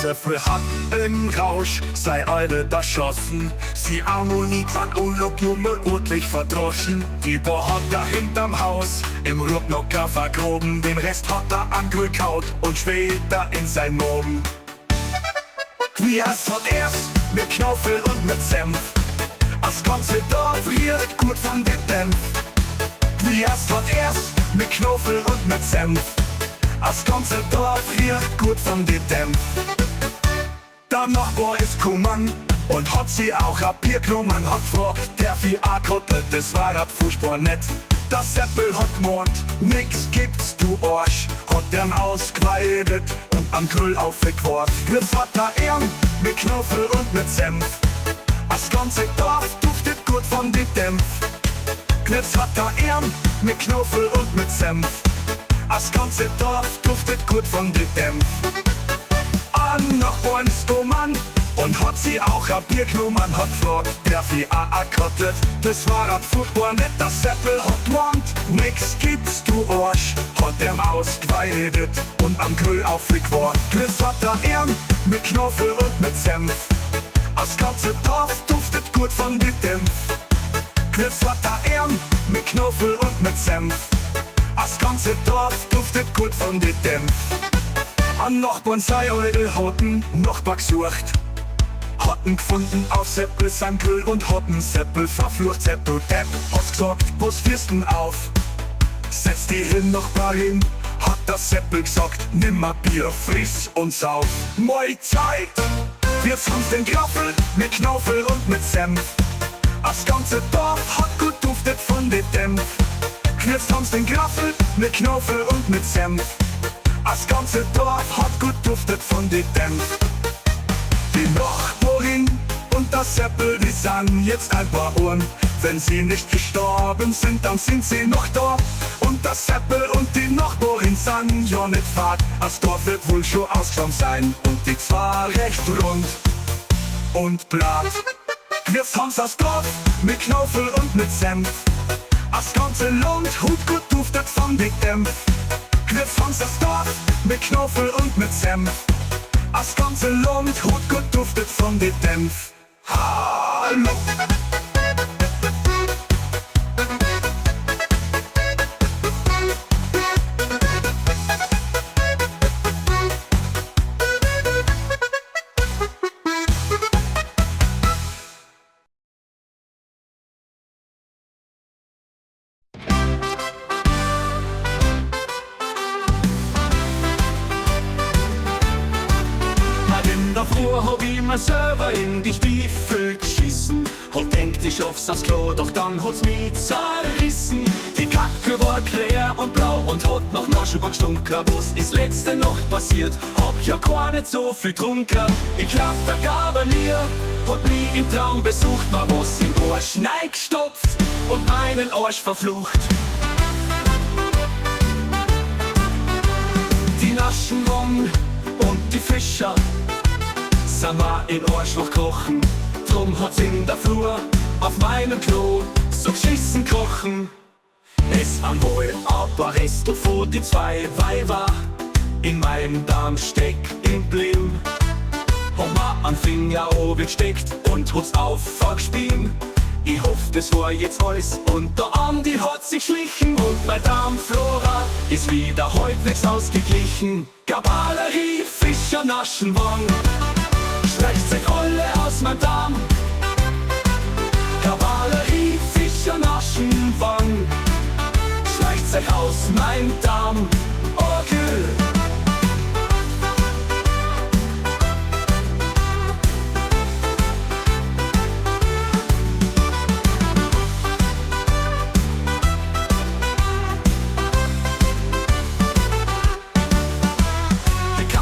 Seppel hat im Rausch sei Eide erschossen. Sie Harmonie hat Urlaub nur ordentlich verdroschen. Die Bohr hat da hinterm Haus im Rucknocker vergroben. Den Rest hat er angekaut und später in sein Moben. Wie erst hat erst mit Knaufel und mit Senf. Das ganze Dorf riecht gut von den Dämpf. Wie erst hat erst mit Knaufel und mit Senf. Das ganze Dorf riecht gut von den Dämpf. Der Nachbar ist Kummern und hat sie auch ein Bier genommen. Hat gefragt, der viel A-Kottel, das war das furchtbar nett. Das Seppel hat gemeint, nix gibt's du Arsch. Hat den ausgeweidet und am Grill aufgequart. Griff hat er Ehren mit Knuffel und mit Senf. Das ganze Dorf duftet gut von den Dämpf. Jetzt hat er Ehren mit Knuffel und mit Senf. Das ganze Dorf duftet gut von den Dämpf. An Nachbar ist Mann und hat sie auch ein Bier genommen. Hat gefragt, der viel A-Kottet, das war das furchtbar nett. Das Seppel hat gemeint, nix gibt's du Arsch. Hat dem ausgeweidet und am Grill aufgequart. Griff hat er Ehren mit Knuffel und mit Senf. Das ganze Dorf duftet gut von den Dämpf. Griff hat er Ehren mit Knuffel und mit Senf. Das ganze Dorf duftet gut von den Dämpf. An Nachbarn sei eure Hoten Nachbar gesucht. Hatten gefunden auf Seppel sein Grill und hatten Seppel verflucht. Seppel Depp, hast gesagt, was wirst denn auf? Setz die hin, Nachbarin, hat das Seppel gesagt. Nimmer Bier, friss und sauf. Moi Zeit! Wir haben's den Graffel mit Knaufel und mit Senf. Das ganze Dorf hat gut duftet von den Dämpf. Jetzt haben's den Graffel mit Knaufel und mit Senf. Das ganze Dorf hat gut duftet von den Dämpf. Die Nachbarin und das Seppel, die sind jetzt ein paar Ohren. Wenn sie nicht gestorben sind, dann sind sie noch da. Und das Seppel und die Nachbarin sind ja nicht fad. Das Dorf wird wohl schon ausgeschaut sein und die zwar recht rund und blatt. Jetzt haben's das Dorf mit Knaufel und mit Senf. Das ganze Land hat gut duftet von den Dämpf. Jetzt haben's das Dorf mit Knaufel und mit Senf. Das ganze Land hat gut duftet von den Dämpf. Hallo! Früher hab ich mir selber in die Stiefel geschissen. Hab denkt, ich schaff's aufs Klo, doch dann hat's mich zerrissen. Die Kacke war klar und blau und hat nach Naschenbank gestunken. Was ist letzte Nacht passiert? Hab ja gar nicht so viel getrunken. Ich glaub, der Gabalier hat mich im Traum besucht. Mir was im Arsch neigestopft und meinen Arsch verflucht. Die Naschenwang und die Fischer sind mir in Arschloch kochen. Drum hat's in der Flur auf meinem Klo so geschissen kochen. Es an wohl aber Resto vor die zwei Weiber in meinem Darm stecken blieben. Hab mir einen Finger oben gesteckt und hat's aufgespielt. Ich hoff, das war jetzt alles und der Andi hat sich schlichen. Und mein Darmflora ist wieder halbwegs ausgeglichen. Gabalerie, Fischer, Naschenwang, streicht sich alle aus meinem Darm. Kavallerie, Fischer, Naschenwang, schleicht sich aus meinem Darm. Okay.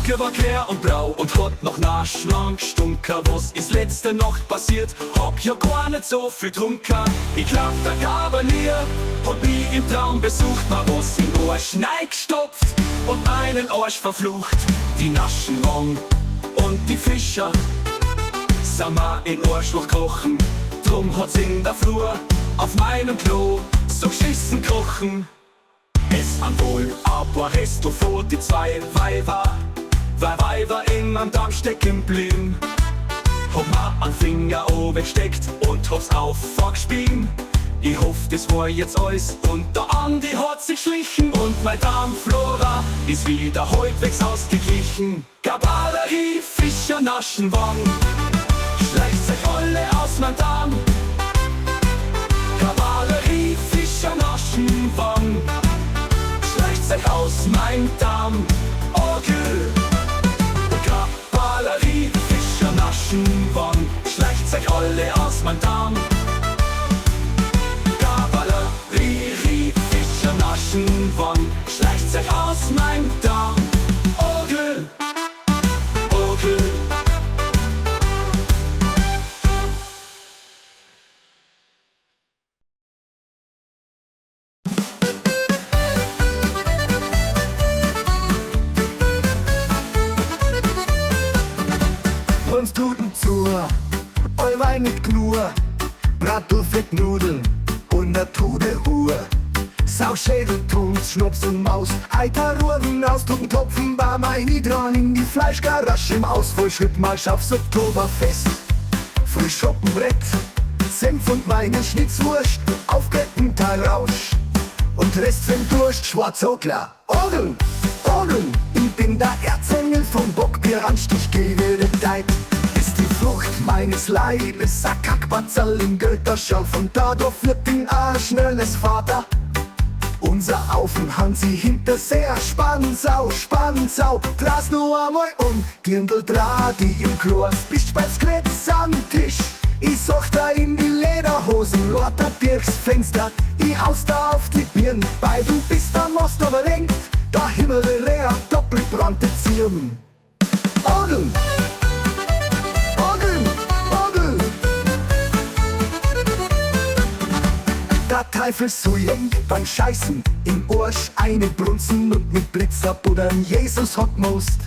Die war klar und blau und hat noch naschlang gestunken. Was ist letzte Nacht passiert? Hab ja gar nicht so viel getrunken. Ich glaub, der Kavalier hat mich im Traum besucht. Mir was im Arsch neigestopft und meinen Arsch verflucht. Die Naschenwang und die Fischer sind mir in Arschloch kochen. Drum hat's in der Flur auf meinem Klo so geschissen kochen. Es an wohl aber Resto vor die zwei Weiber weil Weiber in am Darm stecken blieben. Hab mir einen Finger oben gesteckt und hab's auf vorgespiegen. Ich hoff, das war jetzt alles und der Andi hat sich schlichen und mein Darmflora ist wieder halbwegs ausgeglichen. Gabalerie, Fischer, Naschenwang, schleicht sich alle aus meinem Darm. Gabalerie, Fischer, Naschenwang, schleicht sich aus meinem Darm. Orgel, Gabalerie, Fischer, Naschenwang, schleicht sich alle aus meinem Darm. Naschenwang, schleicht sich aus meinem Darm. Orgel, Orgel. Uns tuten zu, eu Wein mit Knur, Bratwurstnudeln und ne Tude Uhr. Sauschädel, Tunz, Schnups und Maus, Eiterruhren aus Topfen, war meine dran in die Fleischgarage im Haus. Vollschritt Marsch aufs Oktoberfest, Frühschoppenbrett, Senf und meine Schnitzwurst, aufgeckter Rausch und Rest für den Durst, Schwarzogler. Orgeln, Orgeln, ich bin der Erzengel vom Bockbieranstich, gedeiht. Ist die Frucht meines Leibes, ein Kackbatzerl im Götterschau, von dadurch wird den schnelles Vater. Unser Aufenhang sie hinter sehr Spannsau, Draß nur einmal Dirndl die im Klos, bist beim Skretz am Tisch. Ich such da in die Lederhosen, lauter Dirks Fenster, ich haus da auf die Birn, weil du bist am Most überlenkt, der Himmel leer, doppelbrannte Zirben. Orgeln, Orgeln, Orgeln. Der Teufel Sujeng beim Scheißen, im Arsch eine Brunzen und mit Blitzerbuddern Jesus hat most.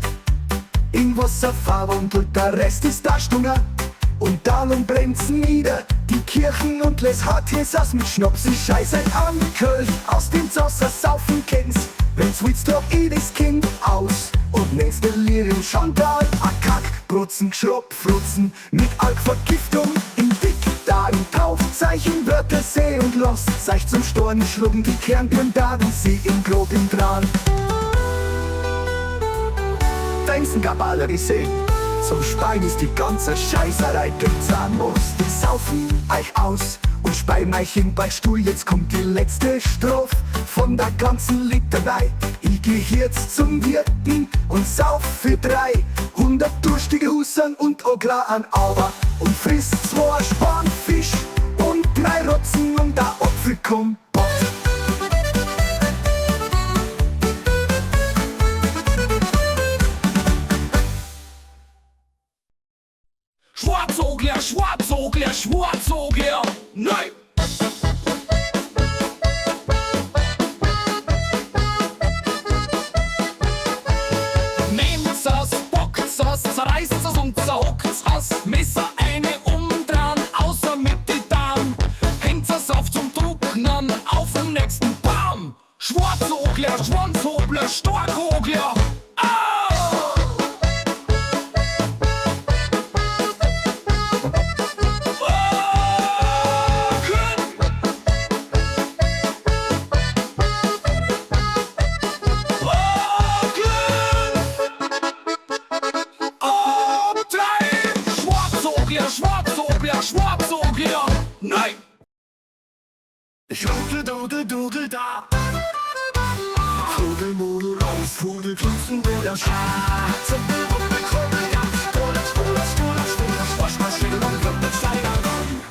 In Wasser verwandelt, der Rest ist da Stunger. Und darum brennt's nieder, die Kirchen und les Hartjesas mit Schnaps, ich scheiße an Köln, aus dem Wasser saufen kennst. Wenn's willst, doch ich das Kind aus und nennst Delirium Chantal, a Kack, Brutzen, Schroppfrutzen, mit Alkvergiftung im Dick, da im Taufzeichen Wörter seh und los, seicht zum Storn schlucken die Kernbirn da und sie im Grot im Tran. Denksten Gabalerie sehen, zum Speien ist die ganze Scheißerei Zahn muss. Wir saufen euch aus und speien euch hin bei Stuhl. Jetzt kommt die letzte Strophe von der ganzen Litanei. Ich geh jetzt zum Wirten und sauf für 300 durstige Husern und Ogler an Auber und frisst 2 Spanfisch und 3 Rotzen und der Apfelkompott. Schwarzogler, Schwarzogler, Schwarzogler, nein! Nehmt's aus, bockt's aus, zerreißt's aus und zerhockt's aus. Messer eine umdrehen, außer mit die Darm. Hängt's aus auf zum Trocknen, auf dem nächsten Baum. Schwarzogler, Schwanzhobler, Storkogler, Schwarzogler, nein! Dudel da. Vogel, Model raus, Vogel, Klunzen, oder Schatz. Vogel, Vogel, Jans, Stola, Waschmaschine und wird mit Steigern.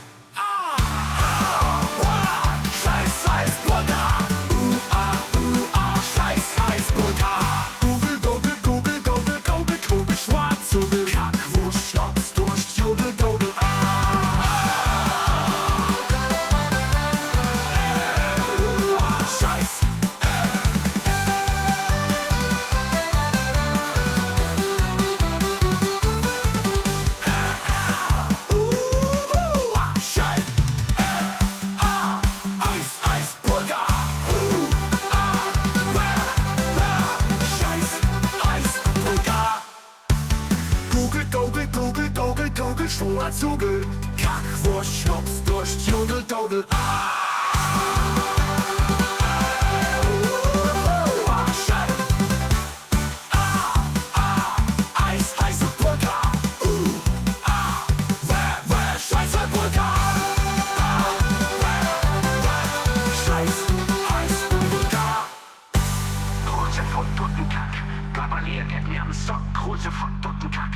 Scheiß, heiß, Butter. Scheiß, heiß, Butter. Google, Schwarzogel, Kackwurst, Schnaps, Durst, Jodel, Dodel. Zugel, Kackwurst, Schnaps, Durst, Jodel, Dodel, Eis, heiße Burger, Scheiße Burger, Scheiß, Eis, Burger. Kruse von Duttenkack, Kavalier, get mir am Stock, Kruse von Duttenkack.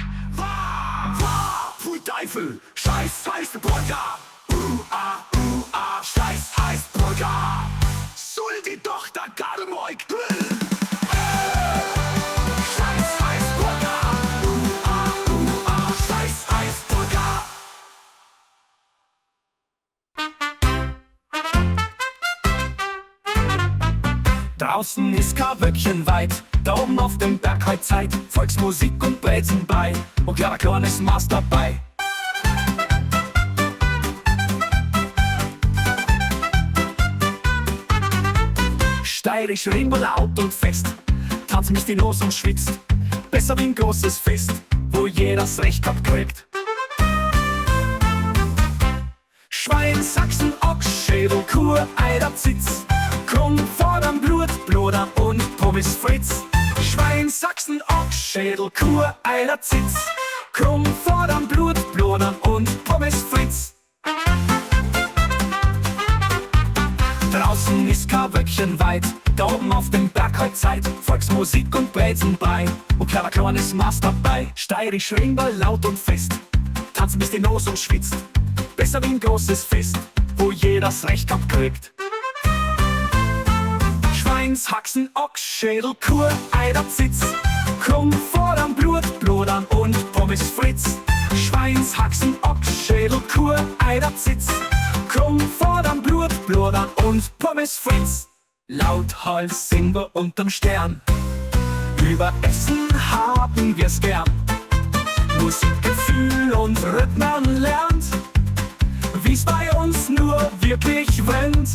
Pfui Teufel, Scheiß, heiße Burger, Scheiß, heiß Burger. Soll die Tochter gar moik grill. Scheiß, heiß Burger, Scheiß, heiß Burger. Draußen ist kein Wöckchen weit, da oben auf dem Berg heut Zeit. Volksmusik und Brezen bei, und klarer Korn ist Maß dabei. Steirisch reden wir laut und fest, tanzen mich die Los und schwitzt. Besser wie ein großes Fest, wo jeder's Recht abkriegt. Schwein, Sachsen, Ochs, Schädel, Kur, Eider, Zitz, Krumm, Vordern, Blut, Bloder und Pommes Fritz. Schwein, Sachsen, Ochs, Schädel, Kur, Eider, Zitz, Krumm, Vordern, Blut, Bloder und Pommes Fritz. Draußen ist kein Wöckchen weit, da oben auf dem Berg heut Zeit. Volksmusik und Brezen bei, und klarer Korn ist Maß dabei. Steirisch reden wir laut und fest, tanzen bis die Los und schwitzt. Besser wie ein großes Fest, wo jeder's Recht abkriegt. Schweins, Haxen, Ochs, Schädel, Kur, Eider, Zitz, Krumm, Vordern, Blut, Blodern und Pommes Fritz. Schweins, Haxen, Ochs, Schädel, Kur, Eider, Zitz, Krumm, Vordern, Blut, Blodern und Pommes Fritz. Lauthals singen wir unterm Stern, über Essen haben wir's gern. Musikgefühl und Rhythmen lernt, wie's bei uns nur wirklich brennt.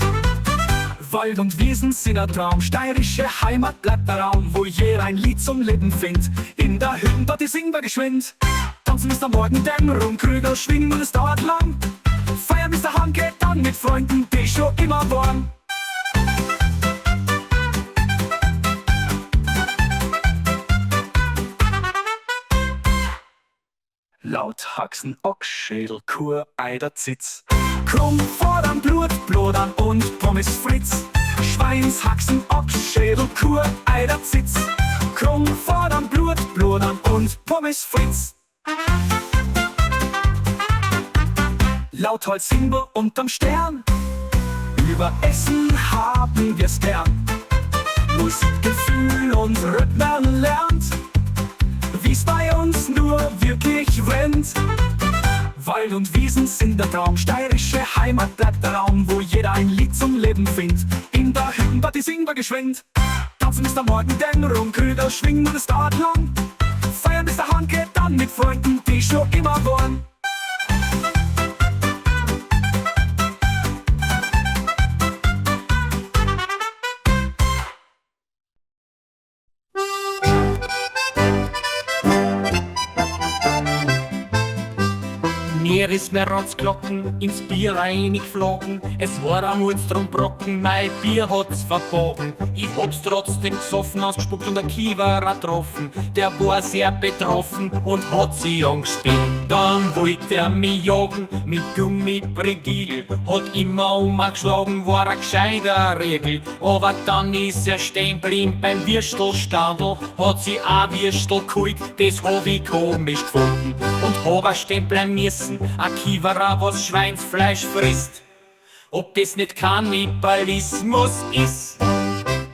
Wald und Wiesen sind ein Traum, steirische Heimat bleibt der Raum, wo jeder ein Lied zum Leben findet. In der Hütte, dort singen wir geschwind, tanzen bis der Morgendämmerung, Krügel schwingen und es dauert lang. Feiern bis der Hand geht dann mit Freunden, die schon immer waren. Laut Haxen, Ochs, Schädel, Kur, Eider, Zitz, Krumm, Vordern, Blut, Blodern und Pommes Fritz. Schweins, Haxen, Ochs, Schädel, Kur, Eider, Zitz, Krumm, Vordern, Blut, Blodern und Pommes Fritz. Lautholz singen wir unterm Stern, über Essen haben wir's gern. Musikgefühl und Rhythmen lernt, wie's bei uns nur wirklich brennt. Wald und Wiesen sind der Traum, steirische Heimat bleibt der Raum, wo jeder ein Lied zum Leben findet. In der Hüttenparty singen wir geschwind, tanzen bis der Morgendämmerung, Krügel schwingen und es dauert lang. Feiern bis der Hand geht dann mit Freunden, die schon immer waren. Mir ist mir Rotzglocken ins Bier reingeflogen. Es war ein Monstrum-Brocken, mein Bier hat's verbogen. Ich hab's trotzdem gesoffen, ausgespuckt und ein Kiewerer getroffen. Der war sehr betroffen und hat sich angespielt. Dann wollte er mich jagen mit Gummibregil. Hat immer umgeschlagen, war ein gescheiter Regel. Aber dann ist er stehen geblieben beim Würstelstandl. Hat sich ein Würstel geholt, das hab ich komisch gefunden. Und hab er stehen bleiben müssen, ein Kiewerer, was Schweinsfleisch frisst. Ob das nicht Kannibalismus ist?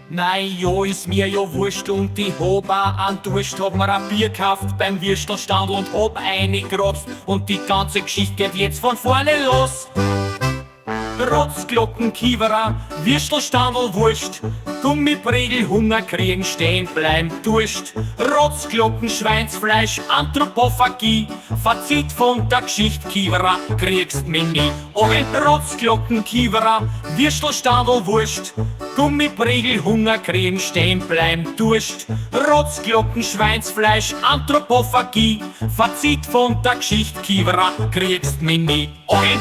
Nein, ja, ist mir ja wurscht und ich hab auch einen Durst. Hab mir ein Bier gekauft beim Würstelstand und hab eingegrabst. Und die ganze Geschichte geht jetzt von vorne los. Rotzglocken, Kiewerer, Würstelstandel, Wurst, Gummibregel, Hunger kriegen, stehen bleiben, Durst. Rotzglocken, Schweinsfleisch, Anthropophagie, Fazit von der Geschichte, Kiewerer, kriegst mich nie. Okay, Rotzglocken, Kiewerer, Würstelstandel, Wurst, Gummibregel, Hunger kriegen, stehen bleiben, Durst. Rotzglocken, Schweinsfleisch, Anthropophagie, Fazit von der Geschichte, Kiewerer, kriegst mich nie. Okay.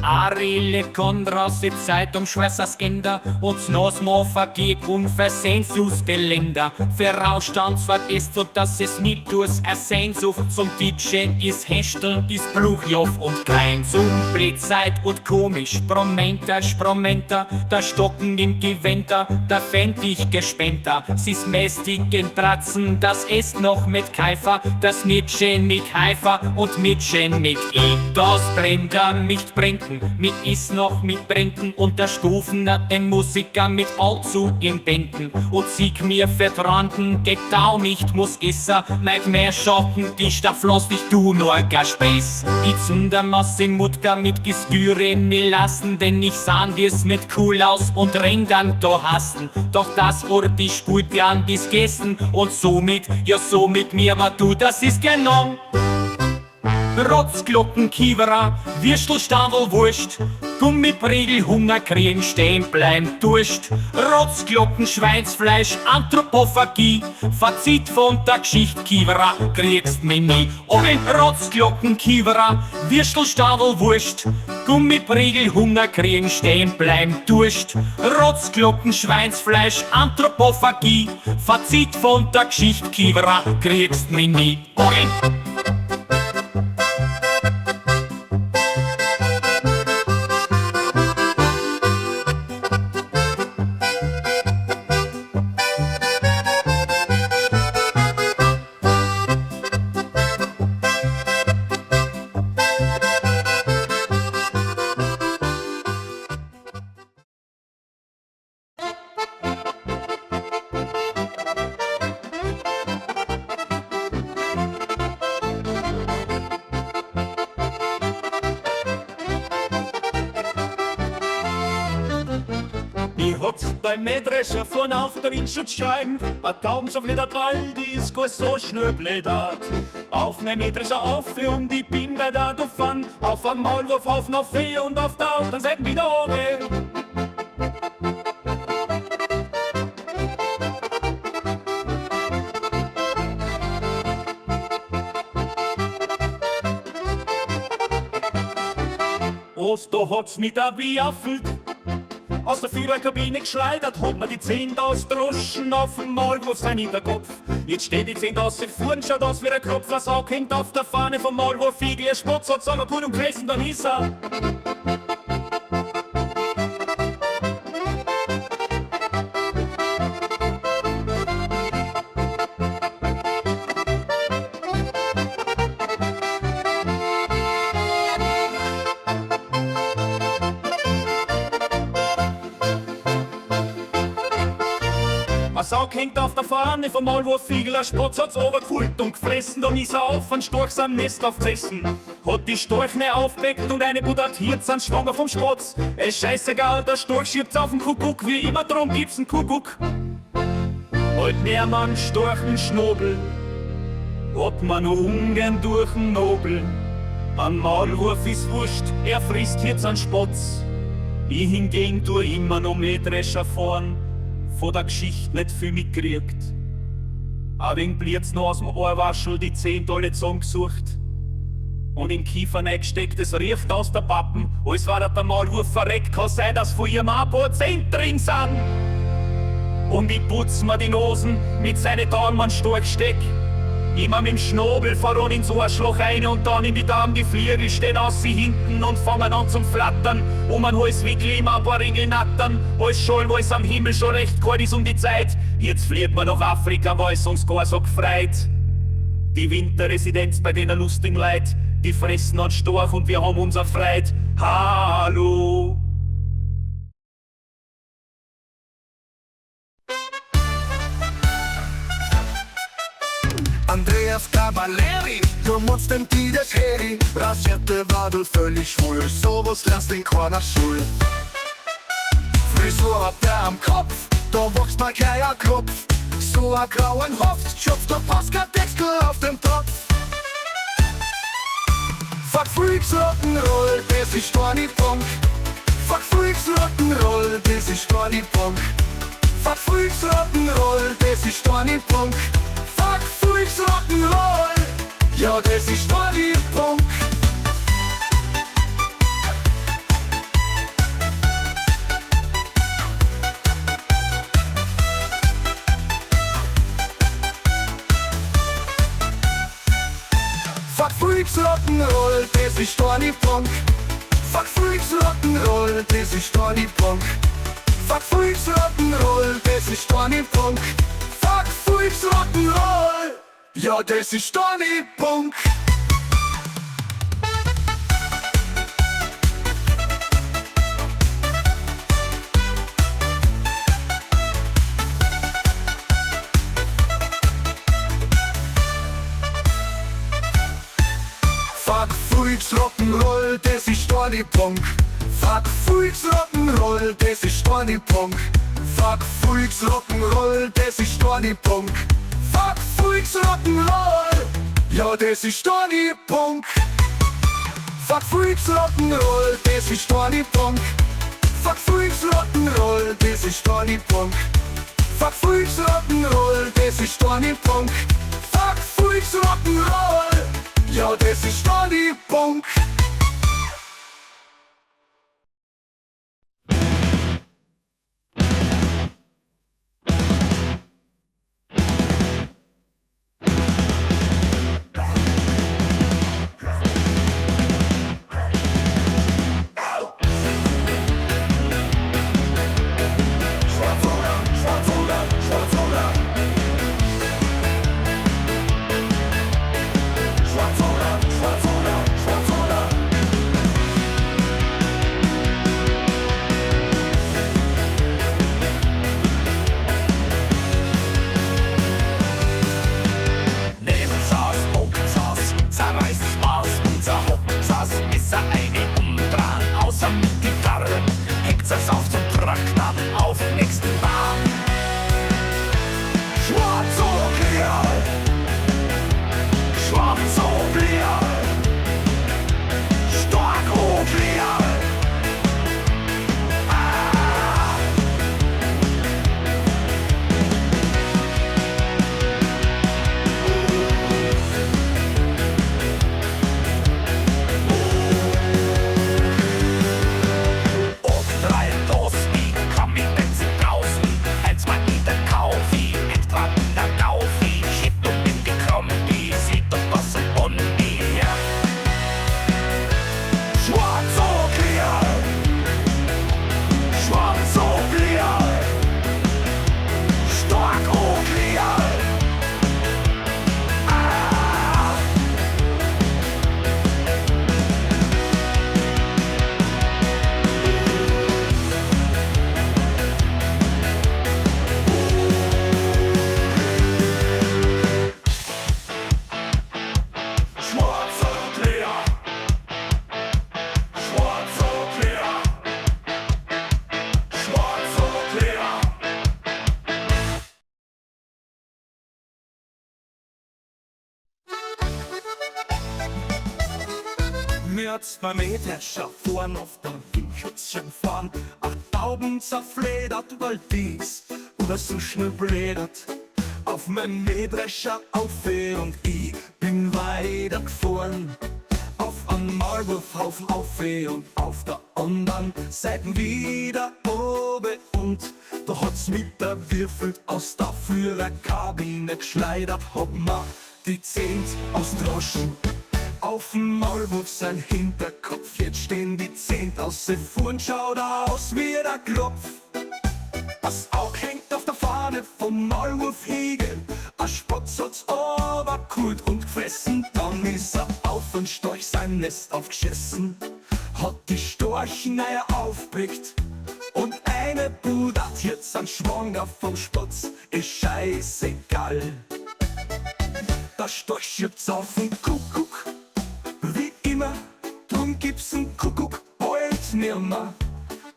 Arile Kondras, die Zeitung Schweißers Kinder und Nosmo vergeht unversehens aus Geländer. Vorausstandswort ist so, dass es nicht durchs Ersehnsucht zum Ditschen ist Hestel, ist Bruchjoff und klein. Zum Blitzeit und komisch, Spromenter, der Stocken im Gewänder, da fänd ich gespenter. Sie's mästigen Tratzen, das ist noch mit Keifer, das Nitschen mit Haifa und Mitschen mit I. Das Blender nicht brinken, mit ist noch mit Brenken und der Stufen den Musiker mit allzu in Bänden. Und sieg mir vertranten, geht da nicht, muss isser, nicht mehr schocken, dich da floss dich du nur gar Späß. Die Zundermasse Mutter mit Gestüren mir lassen, denn ich sahn dir's mit cool aus und renn dann da hasten. Doch das Ort, die spult ja an dies Gesten und somit, ja so mit mir, aber du, das ist genommen. Rotzglocken, Kiewerer, Würstelstandel, Wurst, Gummibregel, Hunger kriegen, stehen bleiben, Durst. Rotzglocken, Schweinsfleisch, Anthropophagie, Fazit von der Geschichte, Kiewerer, kriegst mich nie. Okay, Rotzglocken, Kiewerer, Würstelstandel, Wurst, Gummibregel, Hunger kriegen, stehen bleiben, Durst. Rotzglocken, Schweinsfleisch, Anthropophagie, Fazit von der Geschichte, Kiewerer, kriegst mich nie. Okay. Ich hab's beim Mähdrescher vorn auf der Windschutzscheiben, a Tauben so wieder Ball, die ist gar so schnell blättert. Auf mein Mähdrescher auf und ich bin bei der gefahren, auf am Maulwurf, auf noch Fee und auf der anderen Seite wieder oben. Da hat's mich da beaffelt, aus der Führerkabine geschleudert, hat mir die 10.000 Groschen auf dem Maulwurf sein Hinterkopf. Jetzt steht die 10.000 vorn, schaut aus wie ein Kopf, was auch hängt auf der Fahne vom Maulwurf, Igel, er Spotz hat sagen, gut und gefressen, dann ist er. Ein Saug hängt auf der Fahne vom Maulwurf, Igel, ein Spotz hat's obergeholt und gefressen, dann ist er auf ein Storch am Nest aufgesessen. Hat die Storchne aufgeweckt und eine Budatiert sind schwanger vom Spotz. Es scheißegal, der Storch schiebt's auf den Kuckuck, wie immer drum gibt's einen Kuckuck. Heut Nährmann, Storchen, Schnobel, hat man noch ungern durch den Nobel. Ein Maulwurf ist wurscht, er frisst jetzt einen Spotz. Ich hingegen tu immer noch Mähdrescher fahren, von der Geschichte nicht viel mitgekriegt. Ein wenig Blitz noch aus dem Ohrwaschel, die 10 Tolle zusammengesucht. Und in Kiefer reingesteckt, es rieft aus der Pappen, als war der Maulwurf verreckt, kann sein, dass von ihrem ein paar Cent drin sind. Und ich putz mir die Nosen mit seinen Daumen Storchsteck. Immer mit dem Schnabel voran in so ein Schloch rein und dann in die Darm, die Fliege stehen aus sie hinten und fangen an zum Flattern. Ein Hals wie Klima, ein paar Ringel nattern, alles schon, wo es am Himmel schon recht kalt ist die Zeit. Jetzt fliegt man nach Afrika, weil es uns gar so gefreut. Die Winterresidenz bei denen lustigen Leid, die fressen an Storch und wir haben unser Freit. Hallo! Andreas Cavalieri, du musst den Tides Heri. Rasierte Wadel völlig schwul, sowas lasst den keiner schul. Frisur hat der am Kopf, da wächst mal kein Kopf. So a grauen Hoft, schupft der Pascal-Deckel auf dem Topf. Fuck Freaks Rock'n'Roll, das ist gar nicht Punk. Fuck Freaks Rock'n'Roll, das ist gar nicht Punk. Fuck Freaks Rock'n'Roll, das ist gar nicht Punk. Fuck Freaks Rock'n'Roll, ja das ist gar nicht Punk. Fuck Freaks Rock'n'Roll, das ist gar nicht Punk. Fuck Freaks Rock'n'Roll, das ist gar nicht Punk. Fuck Freaks Rock'n'Roll, das ist gar nicht Punk. Fuck Freaks Rock'n'Roll, ja das ist gar nicht Punk. Fuck Freaks Rock'n'Roll, das ist gar nicht Punk. Fuck Freaks Rock'n'Roll, das ist gar nicht Punk. Fuck Freaks Rock'n'Roll, das ist gar nicht Punk. Fuck Freaks Rock'n'Roll, ja das ist gar nicht Punk. Fuck Freaks Rock'n'Roll, das ist gar nicht Punk. Fuck Freaks Rock'n'Roll, das ist gar nicht Punk. Fuck Freaks Rock'n'Roll, das ist gar nicht Punk. Fuck Freaks Rock'n'Roll, ja das ist gar nicht Punk. Mir 2 Meter vorn auf dem Windschützchen fahren, 8 Tauben zerfledert, weil dies oder so schnell blädert. Auf mein Mähdrescher auf und ich bin weiter gefahren. Auf einen Maulwurfhaufen auf und auf der anderen Seite wieder oben und Da hat's mit der Würfel aus der Führerkabine geschleudert, hab ma die Zehnt aus Droschen. Auf'm Maulwurf sein Hinterkopf, jetzt stehen die Zehnt aus der Fuhren, schaut aus wie der Klopf. Das Aug hängt auf der Fahne vom Maulwurfhegel, ein Spatz hat's aber geholt und gefressen. Dann ist er auf und Storch sein Nest aufgeschissen, hat die Storchneier aufpickt und eine Budat jetzt an schwanger vom Spatz, ist scheißegal. Der Storch schiebt auf den Kuckuck, wie immer, drum gibt's n Kuckuck bald nimmer.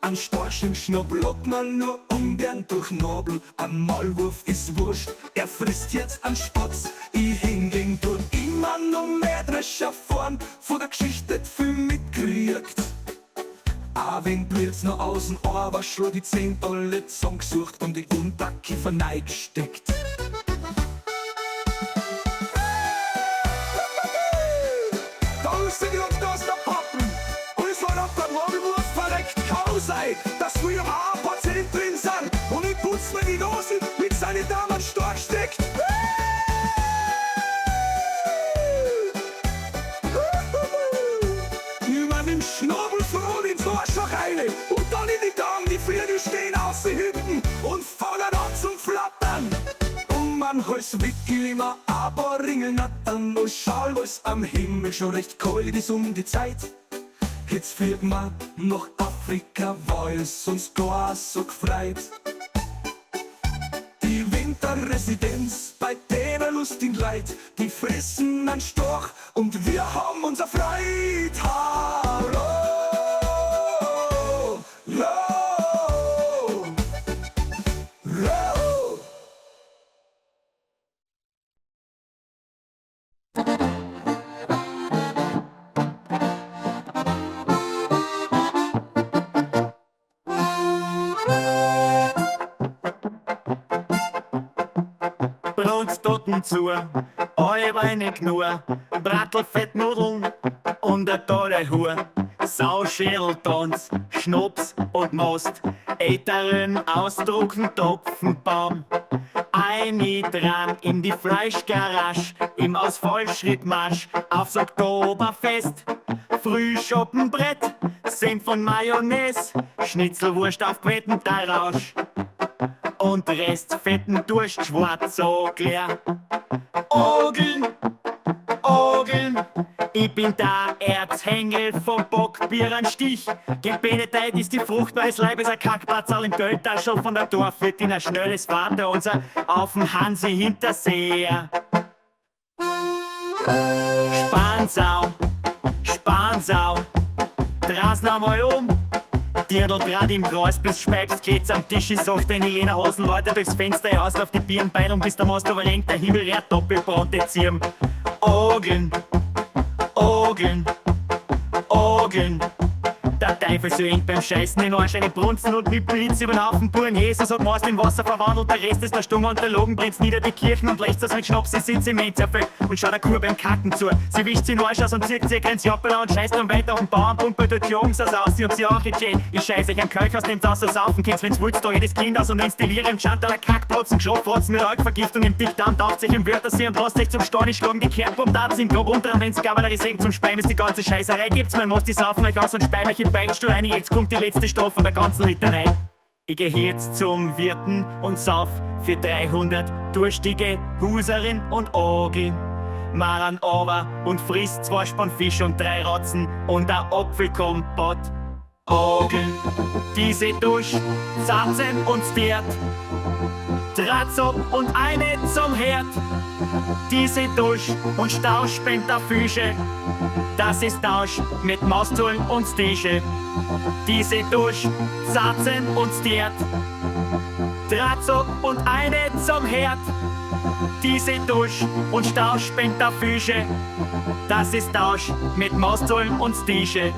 An Storch im Schnabel hat man nur ungern durch Nabel. An Maulwurf ist wurscht, er frisst jetzt an Spatz. Ich hingegen tut immer noch mehr Drescher vorn, von der Geschichte viel mitkriegt. Auch wenn blöd's noch außen, aber schon die 10 alle zusammengesucht und die Unterkiefer neigesteckt. Da ist die Luft aus der Pappen, und es war noch der Maulwurf verreckt. Kann sein, dass wir am A-Patient drin sind, und ich putz mir die Nase mit seinen Damen stark steckt. Niemand im Schnabel froh ins Arschloch rein, und dann in die Daumen, die Pferde stehen aus den Hütten und fangen an zum Flattern. Und man Hals wickel immer, aber Ringelnattern und schau, was am Himmel schon recht kalt ist die Zeit. Jetzt fehlt mir noch Afrika, weil es uns gar so gefreut. Die Winterresidenz bei denen lustigen Leid, die fressen einen Storch und wir haben unser Freude. Hallo, lo, lo. Brotstotten zu, Eiweine Knur, Brattelfettnudeln und ein tolle Hure. Sauschädeltanz, Schnaps und Most, Äteren ausdrucken Topfenbaum. Eine dran in die Fleischgarage, im Ausfallschrittmarsch aufs Oktoberfest. Frühschoppenbrett, Senf von Mayonnaise, Schnitzelwurst auf Quettentalrausch. Und Restfetten Durst schwarz so leer. Ogeln, Ogeln, ich bin der Erzhängel vom Bockbier an Stich. Gebenedeit ist die Frucht meines Leibes, ein Kackbatzal im Geldtaschel von der Dorfwirtin, ein schnelles Vater unser auf dem Hansi Hinterseher. Spansau, Spansau, draußen einmal um. Dirndl grad im Kreis, bis schweibst, geht's am Tisch, ich sag den jener Hosenleute durchs Fenster hinaus auf die Birnbein, bis der Most überlenkt, der Himmel rät doppelbrannte Zirm. Ogeln, Ogeln, Ogeln. Der Teufel so eng beim Scheißen in Arsch, eine Brunzen und mit Blitz über den Haufen Buren. Jesus hat meist in Wasser verwandelt, der Rest ist der Stung und der Logen brennt nieder die Kirchen und lächzt das mit Schnaps, sie sitzt im Endzerfeld und schaut der Kur beim Kacken zu. Sie wischt sie in Arsch aus und zirkt sie kein Joppel und scheißt dann weiter auf den Bauern, pumpelt dort Jungs aus, sie und sie auch nicht schön. Ich scheiß euch am Kölchhaus, nehmt aus das Saufen, kennt's wenn's wulst da jedes Kind aus und installieren, schaut der Kackprotzen, Geschrotfrotzen mit Alkvergiftung im Dickdarm, taucht sich im Wörtersee und lasst euch zum Storni schlagen, die Kernbomben sind grob unter und wenn's Kavallerie sägen zum Speim ist die ganze Scheißerei, gibt's, man muss die saufen euch aus und speim euch im Beinstuhl ein, jetzt kommt die letzte Strophe der ganzen Litanei. Ich geh jetzt zum Wirten und sauf für 300 durstige Huserin und Ogel. Maran over und frisst 2 Spann Fisch und 3 Rotzen und ein Apfelkompott. Ogel, diese Dusch, Satzen und Stiert, Dratz ab und eine zum Herd. Diese Dusch und Stausch spendet der Fische, das ist Tausch mit Maustulen und Stische. Diese Dusch, Satzen und Stiert, Dratz ab und eine zum Herd. Diese Dusch und Stausch spendet der Fische, das ist Tausch mit Maustulen und Stische.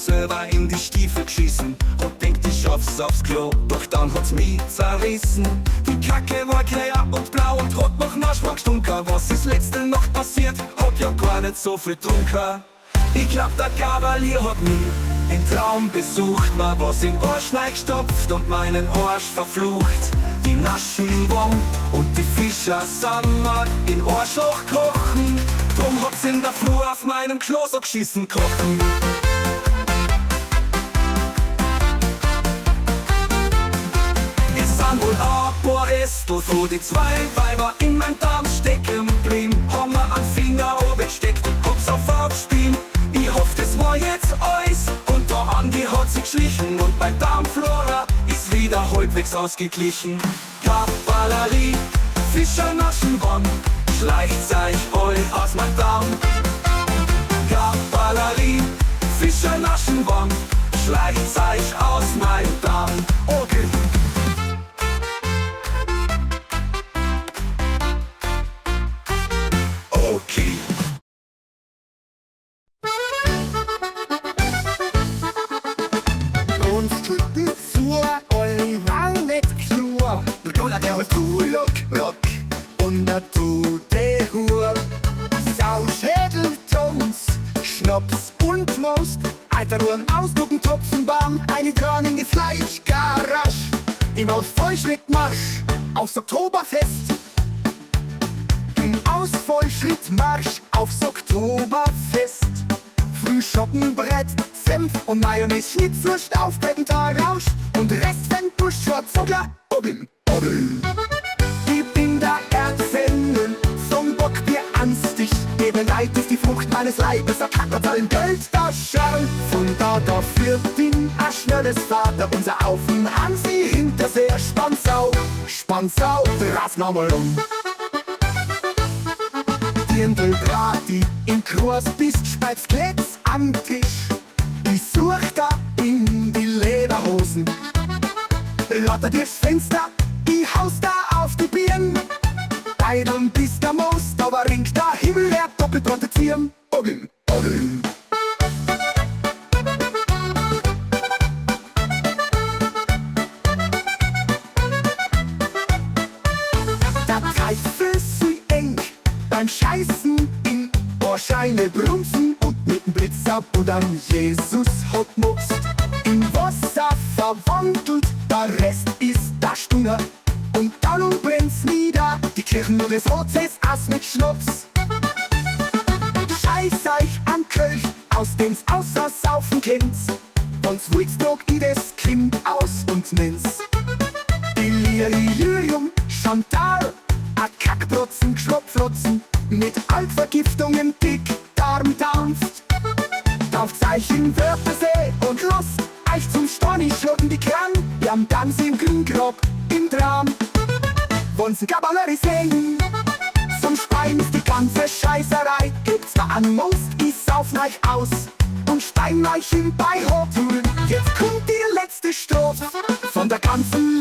selber in die Stiefel geschissen und denkt, ich schaff's aufs Klo, doch dann hat's mich zerrissen. Die Kacke war klar und blau und hat nach Naschmark gestunken. Was ist letzte Nacht passiert? Hab ja gar nicht so viel trunken. Ich glaub, der Kavalier hat mich im Traum besucht, mir was in Arsch reingestopft und meinen Arsch verflucht. Die Naschenwong und die Fischer sind mir in Arschloch kochen. Drum hat's in der Flur auf meinem Klo so geschissen kochen. Es sind wohl ein paar Ästel, wo die zwei Weiber in mein Darm stecken blieben. Haben mir einen Finger gesteckt und hab's auf abspielen. Ich hoff, das war jetzt alles. Und der Andi hat sich geschlichen und bei Darmflora ist wieder halbwegs ausgeglichen. Kavallerie, Fischernaschenwong, schleicht euch all aus mein Darm. Kavallerie, Fischernaschenwong, schleicht euch aus mein Darm. Okay. Okay. Uns Typen zur Oliver nicht klar. Der Cola, der hat Rock und der tote Hur. Sauschädel, Tones, Schnaps und Most. Alter Ruhren, Ausdrucken, Topfenbaum, eine körnige Fleischgarage. Im Ausfallschrittmarsch aufs Oktoberfest. Im Ausfallschrittmarsch aufs Oktoberfest. Frühschoppenbrett, Senf und Mayonnaise, Schnitzwurst auf Bettentag-Rausch und Restfett, Buschschort, Vogler, Obbin. Ich bin der Erzengel, zum Bockbier ans Stich. Eben Leid ist die Frucht meines Leibes, erkackert allen Geld, das Schall. Von da führt den Aschner des Vater unser Aufen an sie hinter sehr Spansau, drauf nochmal um. Dirndl Brati, im Kurs bist Speizkletz am Tisch. Ich such da in die Lederhosen, lotter dir's Fenster, ich haus da auf die Birn. Eideln bis der Most, aber ringt der Himmel, er doppelt protezieren. Oggen. Der Teufel sie eng beim Scheißen in Ohrscheine brunzen und mit dem Blitzer buddern. Jesus hat mopst in Wasser verwandelt, der Rest ist der Stunger. Und dann brennt's nieder, die Kirchen nur des Prozess aus mit Schnaps. Scheiß euch an Kölsch, aus dem's außer Saufen kennt's. Sonst Woodstock ich das Kind aus und nenn's Delirium, Chantal, a Kackprotzen, Schropflotzen, mit Altvergiftungen, dick, Darm dampft. Taufzeichen, Wörtersee und Lust, euch zum Storni schlucken die Kern. Wir haben Tanz im Grüngrab, im Dram, wonn's ein Kavallerie singen. Zum Spein ist die ganze Scheißerei, gibt's da an Most, ich sauf euch aus und stein euch im Beihof. Jetzt kommt die letzte Strophe von der ganzen